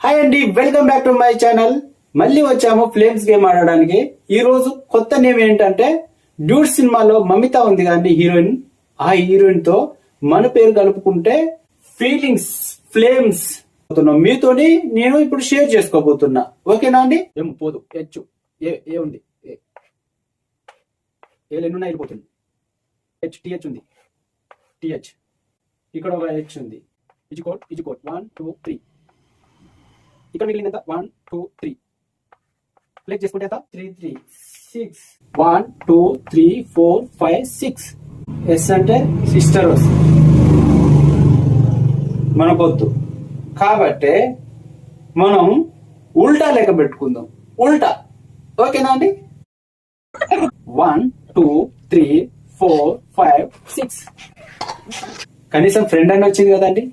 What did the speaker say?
Hi అండి, welcome back to my channel. మళ్ళీ వచ్చాము ఫ్లేమ్స్ గేమ్ ఆడడానికి. ఈ రోజు కొత్త నేమ్ ఏంటంటే డ్యూడ్ సినిమాలో మమిత ఉంది కానీ హీరోయిన్, ఆ హీరోయిన్ తో మన పేరు కలుపుకుంటే ఫీలింగ్స్ ఫ్లేమ్స్ మీతోని నేను ఇప్పుడు షేర్ చేసుకోబోతున్నా. ఓకేనా అండి? ఏం పోదు హెచ్ ఏ ఉంది, ఏ ఎన్నున్నా వెళ్ళిపోతుంది. టిహెచ్ ఉంది, టిహెచ్ ఇక్కడ ఒక హెచ్ ఉంది. ఇజుకోట్ 1 2 3. ఇక్కడ మిగిలిన 1 2 3 ప్లేట్ చేసుకుంటే 3 3 6 1 2 3 4 5 6. ఎస్ అంటే సిస్టర్ మనకొద్దు కాబట్టి మనం ఉల్టా లెక్క పెట్టుకుందాం. ఉల్టా ఓకేనా అండి? 1 2 3 4 5 6. కనీసం ఫ్రెండ్ అని వచ్చింది కదండి.